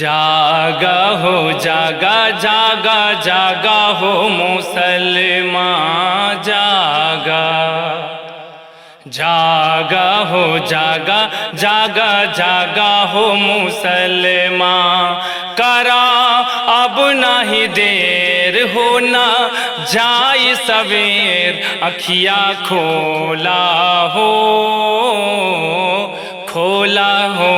جاگا ہو جاگا جاگا جاگا ہو مسلمان جاگا، جاگا ہو جاگا جاگا جاگا ہو مسلمان، کرا اب نہیں دیر ہونا جائے سویر، اکھیاں کھولا ہو کھولا ہو،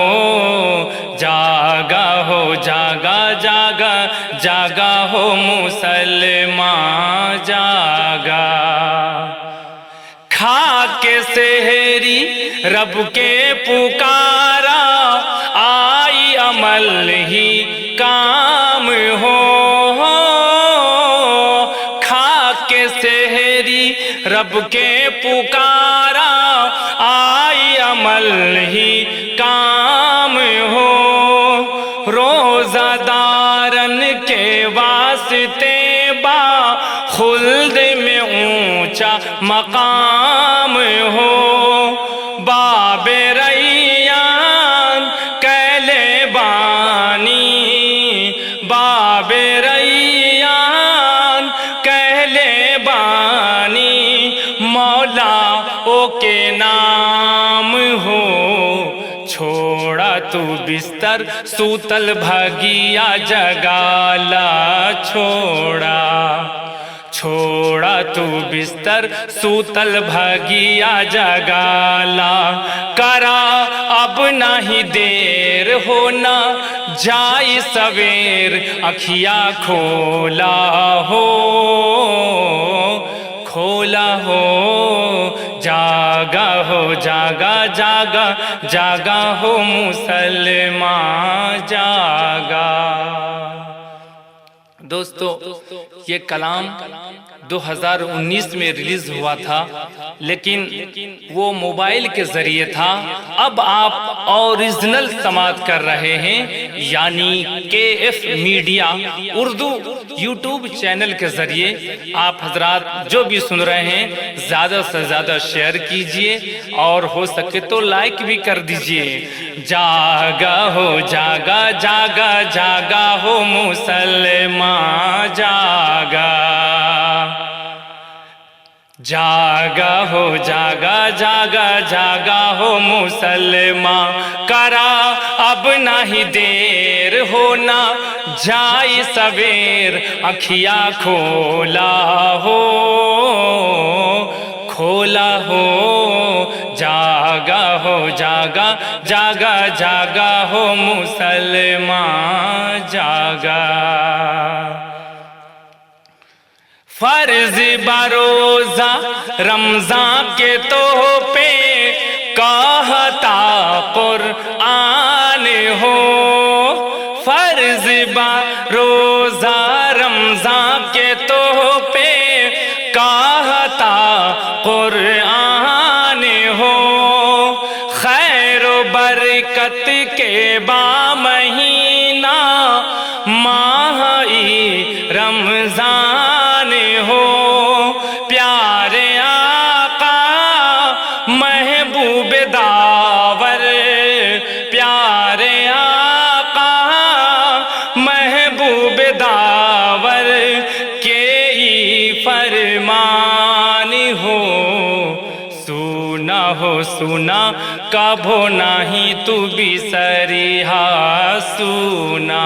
جاگا ہو جاگا جاگا جاگا ہو مسلمان جاگا، کھا کے سحری رب کے پکارا، آئی عمل ہی کام ہو، کھا کے سحری رب کے پکارا، آئی عمل ہی کام ہو، روزہ دارن کے واسطے با خلد میں اونچا مقام ہو، باب ریان کیلے بانی، باب ریان کیلے بانی، مولا او کے نام ہو، چھوڑا تو بستر سوتل بھگیا جگالا، چھوڑا چھوڑا تو بستر سوتل بھگیا جگالا، کرا اب نہیں دیر ہونا جائے سویر، اکھیاں کھولا ہو کھولا ہو، جاگا ہو جاگا جاگا جاگا ہو مسلمان جاگا۔ دوستو یہ کلام 2019 میں ریلیز ہوا تھا، لیکن وہ موبائل کے ذریعے تھا، اب آپ اوریجنل سماعت کر رہے ہیں، یعنی KF media Urdu YouTube channel کے ذریعے آپ حضرات جو بھی سن رہے ہیں زیادہ سے زیادہ شیئر کیجئے، اور ہو سکے تو لائک بھی کر دیجئے۔ جاگا ہو جاگا جاگا جاگا ہو مسلمان جاگا، جاگا ہو جاگا جاگا جاگا ہو مسلمان، کرا اب نہیں دیر ہونا جائے سویر، اکھیاں کھولا ہو کھولا ہو، جاگا ہو جاگا جاگا جاگا ہو مسلمان جاگا۔ فرض بروزہ رمضان کے تحفے کہتا قرآن ہو، فرض بروزہ رمضان کے تحفے کہتا قرآن ہو، خیر و برکت کے با مہینہ ماہ رمضان ہو، پیارے آقا محبوب داور، پیارے آقا محبوب داور کے ہی فرمان ہو، سونا کبھو نہیں تو بسریہا، سونا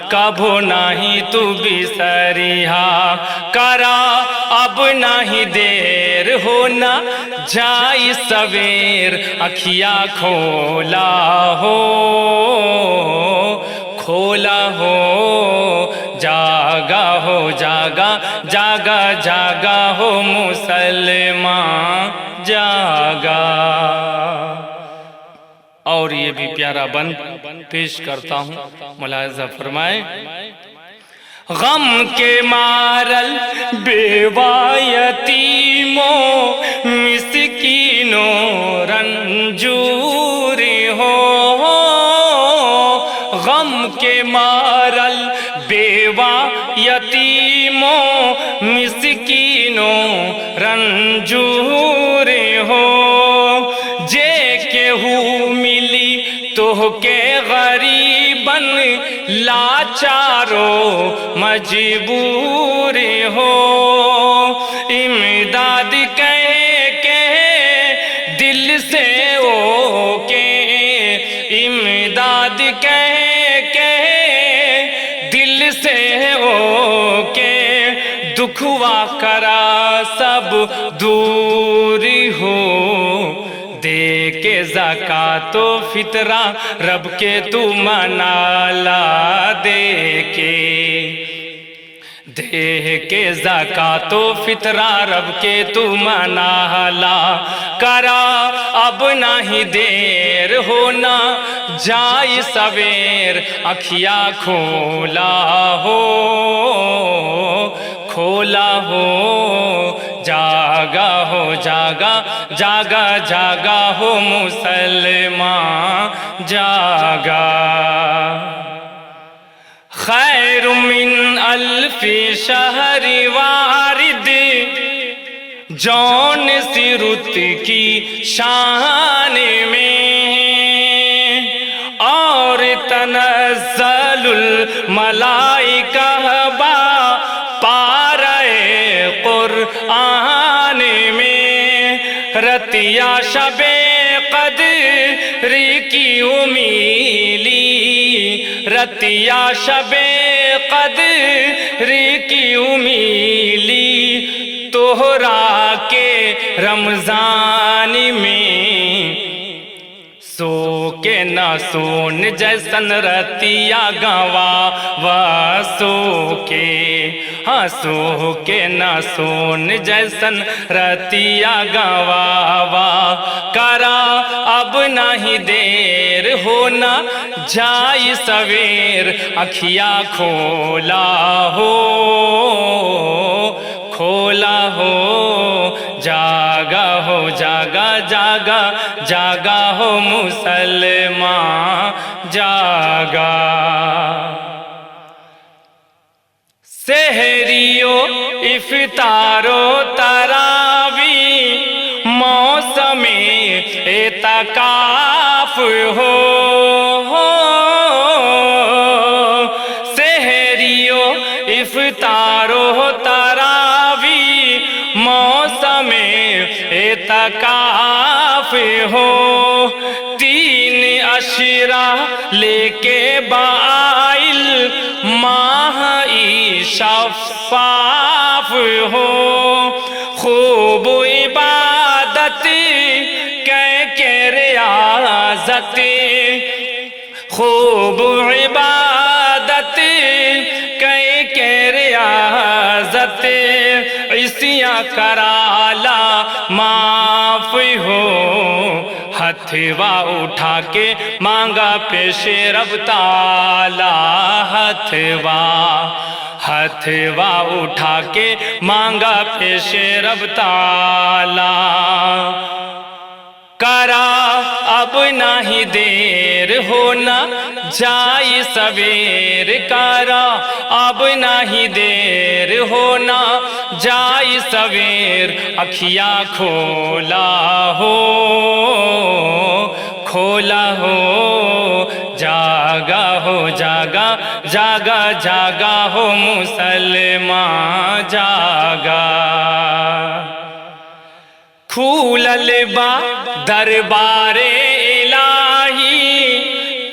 کبھو نہیں تو بسریہا، کرا اب نہیں دیر ہونا جائے سویر، اکھیاں کھولا ہو کھولا ہو، جاگا ہو جاگا جاگا جاگا ہو مسلمان جاگا۔ اور یہ بھی پیارا بند پیش کرتا ہوں، ملاحظہ فرمائیں۔ غم کے مارل بیوہ یتیموں مسکینوں رنجور ہو، غم کے مارل بیوہ یتیموں مسکینوں رنجور ہو، جے کے ہو لاچارو مجبور ہو، امداد کہہ کے دل سے او کے، امداد کہہ کے دل سے او کے، دکھوا کرا سب دور ہو، دے کے زکوٰۃ و فطرہ رب کے تو منالا، دے کے زکوٰۃ و فطرہ رب کے تو منالا، کرا اب نہیں دیر ہونا جائے سویر، اکھیا کھولا ہو، کھولا ہو، جاگا ہو، جاگا جاگا جاگا ہو مسلمان، جاگا۔ خیر من الف شہر وارد، جون سی رت کی شان میں، اور تنزل الملائکہ پارے قرآن میں، رتیا شب قدر کی امیلی، رتیا شب قدر کی امیلی، توہرا کے رمضان میں، سو کے نہ سون جیسن رتیا گوا سو کے، ہاں سو کے نہ سون جیسن رتیا گوا، کرا اب نہیں دیر ہونا جائے سویر، اکھیا کھولا ہو، کھولا ہو، جاگا ہو، جاگا جاگا جاگا ہو مسلمان، جاگا۔ سحریو افطارو تراوی موسم اعتکاف ہو، سحریو افطارو تراوی موسم اعتکاف ہو، تین عشرہ لے کے بائل ماہی شفاف ہو، خوب عبادت کہہ کے ریاضت، خوب عبادت کہہ کے ریاضت، عصیاں کرالا معاف ہو، ہتھوا اٹھا کے مانگا پیش رب تعالی، ہتھوا اٹھا کے مانگا پیش رب تعالی، کرا اب نہیں دیر ہونا جائے سویر، کرا اب نہیں دیر ہونا جائے سویر، اکھیا کھولا ہو، کھولا ہو، جاگا ہو، جاگا جاگا جاگا ہو مسلمان، جاگا۔ کھولل با دربار الہی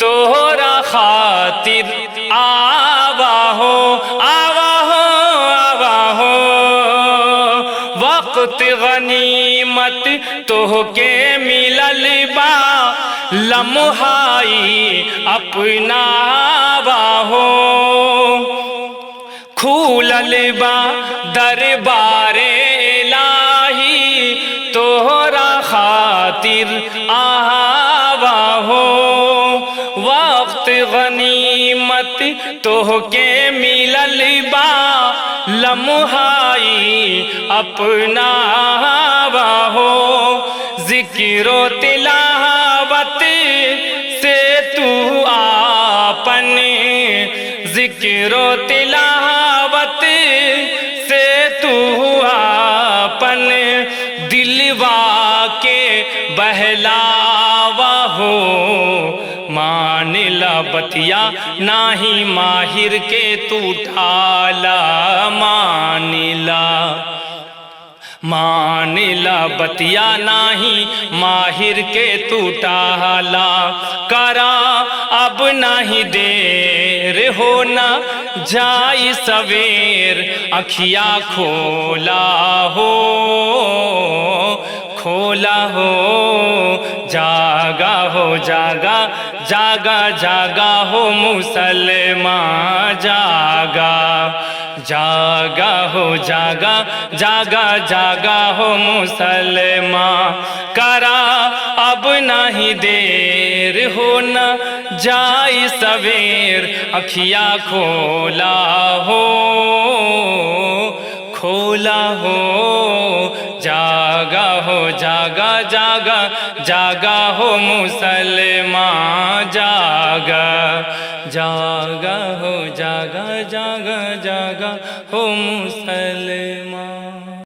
توہرا خاطر آوا ہو، آوا ہو، آوا ہو، وقت غنیمت توہ کے ملل با لمحائی اپناوا ہو، کھولل با دربار الہی توہرا خاطر آوا ہو، وقت غنیمت توہ کے ملل با لمحائی اپناوا ہو، ذکر و تلاوت سے تو آپن، ذکر و تلاوت سے تو آپن، دلوا کے بہلاوا ہو، مان مان لا بتیا نہیں ماہر کے تو ٹھالا مان لا بتیا نہیں ماہر کے تو ٹھالا کرا اب نہیں دیر ہونا جائی سویر اکھیا کھولا ہو جاگا ہو جاگا جاگا جاگا ہو مسلمان جاگا جاگا ہو جاگا جاگا جاگا ہو مسلمان کرا اب نہیں دیر ہونا جائی سویر اکھیا کھولا ہو جاگا ہو جاگا جاگا جاگا ہو مسلمان جاگا جاگا ہو جاگا جاگا جاگا ہو مسلمان